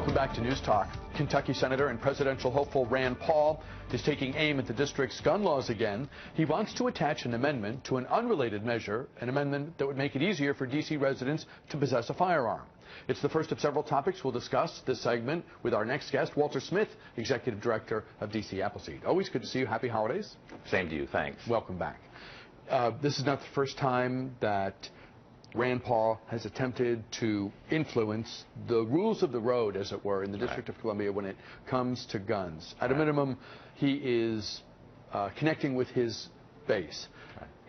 Welcome back to News Talk. Kentucky Senator and presidential hopeful Rand Paul is taking aim at the district's gun laws again. He wants to attach an amendment to an unrelated measure, an amendment that would make it easier for D.C. residents to possess a firearm. It's the first of several topics we'll discuss this segment with our next guest, Walter Smith, Executive Director of D.C. Appleseed. Always good to see you. Happy holidays. Same to you. Thanks. Welcome back. This is not the first time that Rand Paul has attempted to influence the rules of the road, as it were, in the District of Columbia when it comes to guns. At a minimum, he is connecting with his base.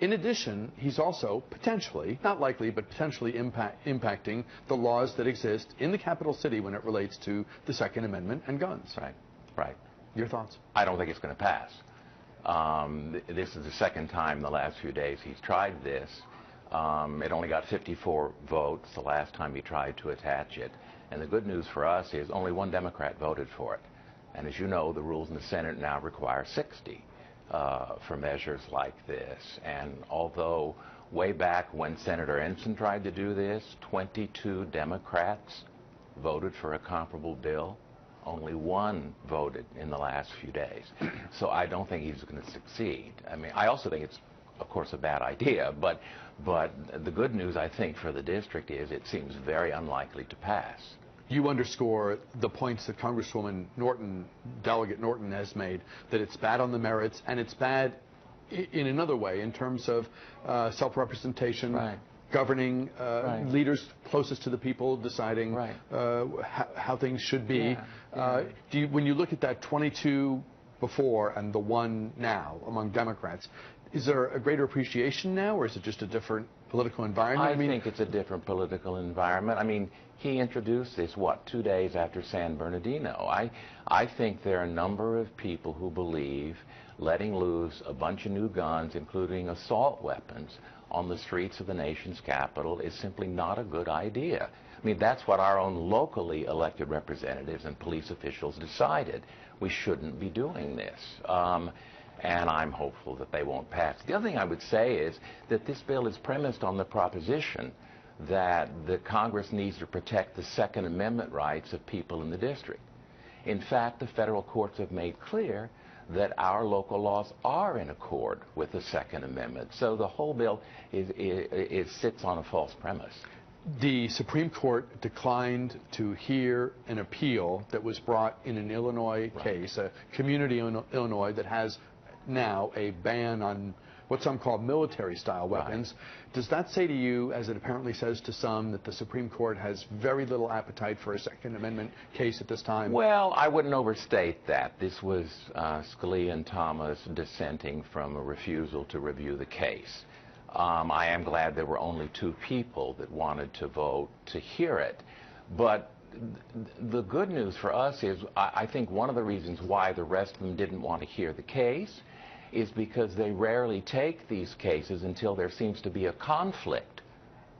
In addition, he's also potentially, not likely, but potentially impacting the laws that exist in the capital city when it relates to the Second Amendment and guns. Right. Your thoughts? I don't think it's going to pass. This is the second time in the last few days he's tried this. It only got 54 votes the last time he tried to attach it. And the good news for us is only one Democrat voted for it. And as you know, the rules in the Senate now require 60 for measures like this. And although way back when Senator Ensign tried to do this, 22 Democrats voted for a comparable bill. Only one voted in the last few days. So I don't think he's going to succeed. I mean, I also think it's, of course, a bad idea, but the good news, I think, for the district is it seems very unlikely to pass. You underscore the points that Congresswoman Norton, Delegate Norton, has made, that it's bad on the merits, and it's bad in another way, in terms of self-representation, governing leaders closest to the people, deciding how things should be. When you look at that 22 before and the one now among Democrats, is there a greater appreciation now, or is it just a different political environment? I think it's a different political environment. I mean, he introduced this, 2 days after San Bernardino. I think there are a number of people who believe letting loose a bunch of new guns, including assault weapons, on the streets of the nation's capital is simply not a good idea. I mean, that's what our own locally elected representatives and police officials decided. We shouldn't be doing this. And I'm hopeful that they won't pass. The other thing I would say is that this bill is premised on the proposition that the Congress needs to protect the Second Amendment rights of people in the district. In fact, the federal courts have made clear that our local laws are in accord with the Second Amendment. So the whole bill sits on a false premise. The Supreme Court declined to hear an appeal that was brought in an Illinois case, a community in Illinois that has now a ban on what some call military-style weapons. Does that say to you, as it apparently says to some, that the Supreme Court has very little appetite for a Second Amendment case at this time? Well, I wouldn't overstate that. This was Scalia and Thomas dissenting from a refusal to review the case. I am glad there were only 2 people that wanted to vote to hear it. But the good news for us is, I think one of the reasons why the rest of them didn't want to hear the case is because they rarely take these cases until there seems to be a conflict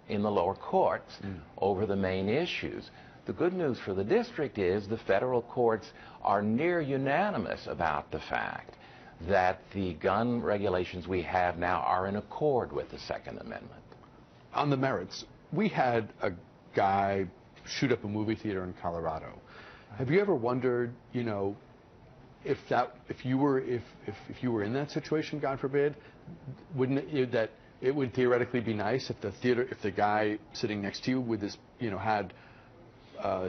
in the lower courts over the main issues. The good news for the district is the federal courts are near unanimous about the fact that the gun regulations we have now are in accord with the Second Amendment. On the merits, we had a guy shoot up a movie theater in Colorado. Have you ever wondered, you know, if you were in that situation, God forbid, wouldn't it that it would theoretically be nice if the guy sitting next to you with his, had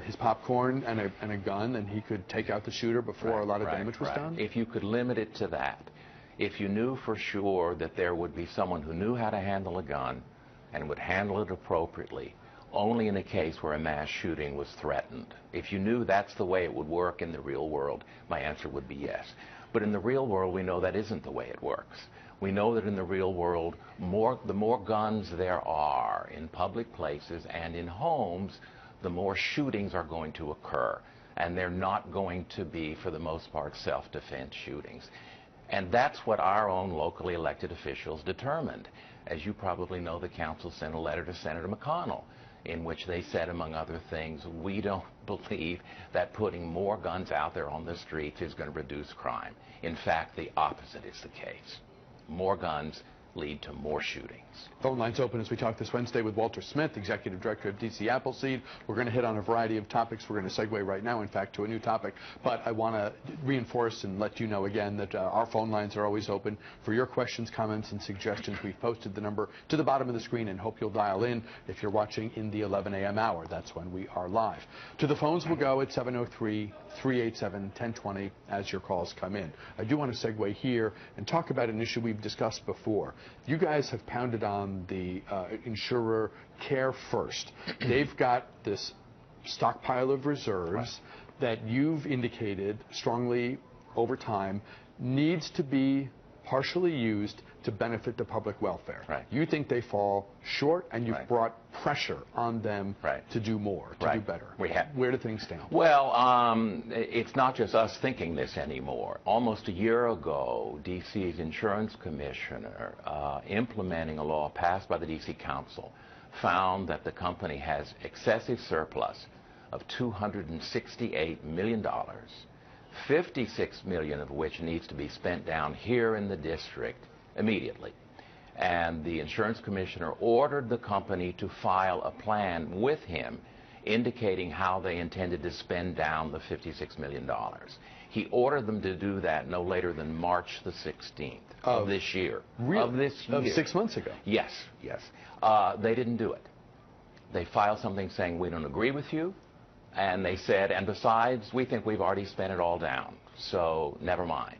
his popcorn and a gun, and he could take out the shooter before a lot of damage was done? If you could limit it to that, if you knew for sure that there would be someone who knew how to handle a gun and would handle it appropriately, only in a case where a mass shooting was threatened. If you knew that's the way it would work in the real world, my answer would be yes. But in the real world, we know that isn't the way it works. We know that in the real world, the more guns there are in public places and in homes, the more shootings are going to occur. And they're not going to be, for the most part, self-defense shootings. And that's what our own locally elected officials determined. As you probably know, the council sent a letter to Senator McConnell in which they said, among other things, we don't believe that putting more guns out there on the streets is going to reduce crime. In fact, the opposite is the case. More guns lead to more shootings. Phone lines open as we talk this Wednesday with Walter Smith, Executive Director of DC Appleseed. We're going to hit on a variety of topics. We're going to segue right now, in fact, to a new topic. But I want to reinforce and let you know again that our phone lines are always open for your questions, comments, and suggestions. We've posted the number to the bottom of the screen and hope you'll dial in if you're watching in the 11 a.m. hour. That's when we are live. To the phones we'll go at 703-387-1020 as your calls come in. I do want to segue here and talk about an issue we've discussed before. You guys have pounded on the insurer Care First. They've got this stockpile of reserves that you've indicated strongly over time needs to be partially used to benefit the public welfare. You think they fall short, and you've brought pressure on them to do more, to do better. Where do things stand? Well, it's not just us thinking this anymore. Almost a year ago, D.C.'s insurance commissioner, implementing a law passed by the D.C. Council, found that the company has excessive surplus of $268 million. $56 million of which needs to be spent down here in the district immediately. And the insurance commissioner ordered the company to file a plan with him indicating how they intended to spend down the $56 million. He ordered them to do that no later than March the 16th of this year. Really? Of this year. Of 6 months ago? Yes, yes. They didn't do it. They filed something saying, we don't agree with you. And they said, and besides, we think we've already spent it all down, so never mind.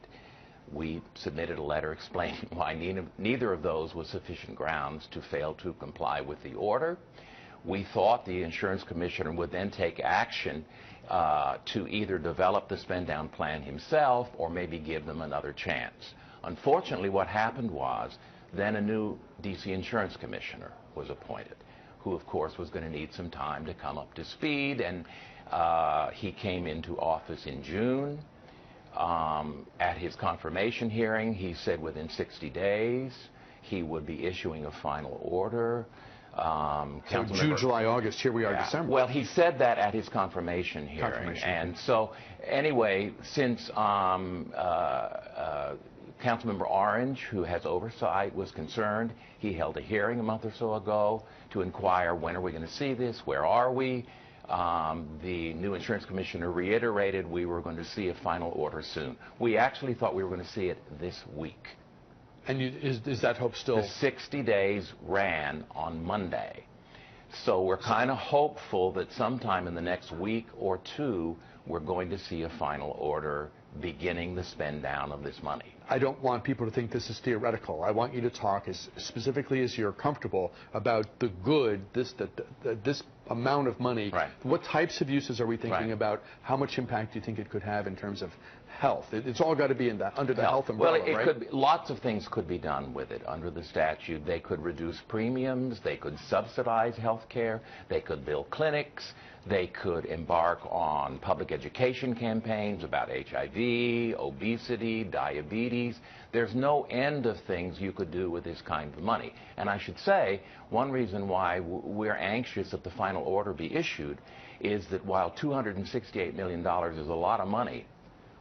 We submitted a letter explaining why neither of those was sufficient grounds to fail to comply with the order. We thought the insurance commissioner would then take action to either develop the spend-down plan himself or maybe give them another chance. Unfortunately, what happened was then a new D.C. insurance commissioner was appointed, who, of course, was going to need some time to come up to speed. And he came into office in June. At his confirmation hearing, he said within 60 days he would be issuing a final order. So June, July, August, here we are, December. Well, he said that at his confirmation hearing. And so, anyway, since Councilmember Orange, who has oversight, was concerned, he held a hearing a month or so ago to inquire, when are we going to see this, where are we? The new insurance commissioner reiterated we were going to see a final order soon. We actually thought we were going to see it this week. And is that hope still? The 60 days ran on Monday. So we're kind of hopeful that sometime in the next week or two, we're going to see a final order beginning the spend down of this money. I don't want people to think this is theoretical. I want you to talk as specifically as you're comfortable about the good, this amount of money. What types of uses are we thinking about? How much impact do you think it could have in terms of health? It's all got to be under the health umbrella, well, could be, lots of things could be done with it under the statute. They could reduce premiums. They could subsidize health care. They could build clinics. They could embark on public education campaigns about HIV, obesity, diabetes. There's no end of things you could do with this kind of money. And I should say, one reason why we're anxious that the final order be issued is that while $268 million is a lot of money,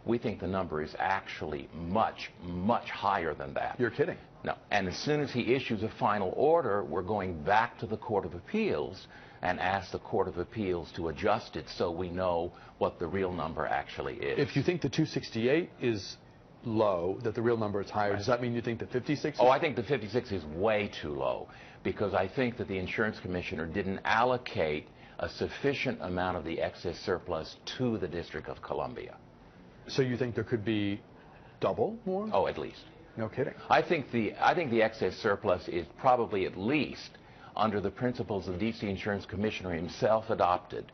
we think the number is actually much, much higher than that. You're kidding. No. And as soon as he issues a final order, we're going back to the Court of Appeals and ask the Court of Appeals to adjust it so we know what the real number actually is. If you think the 268 is low, that the real number is higher, does that mean you think the 56 is? Oh, I think the 56 is way too low, because I think that the insurance commissioner didn't allocate a sufficient amount of the excess surplus to the District of Columbia. So you think there could be double more? Oh, at least. No kidding. I think the excess surplus is probably at least, under the principles the D.C. Insurance Commissioner himself adopted,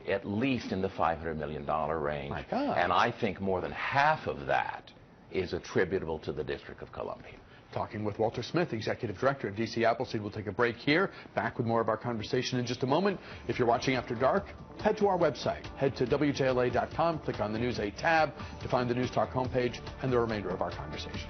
at least in the $500 million range. My God. And I think more than half of that is attributable to the District of Columbia. Talking with Walter Smith, Executive Director of DC Appleseed. We'll take a break here. Back with more of our conversation in just a moment. If you're watching After Dark, head to our website. Head to WJLA.com, click on the News 8 tab to find the News Talk homepage and the remainder of our conversation.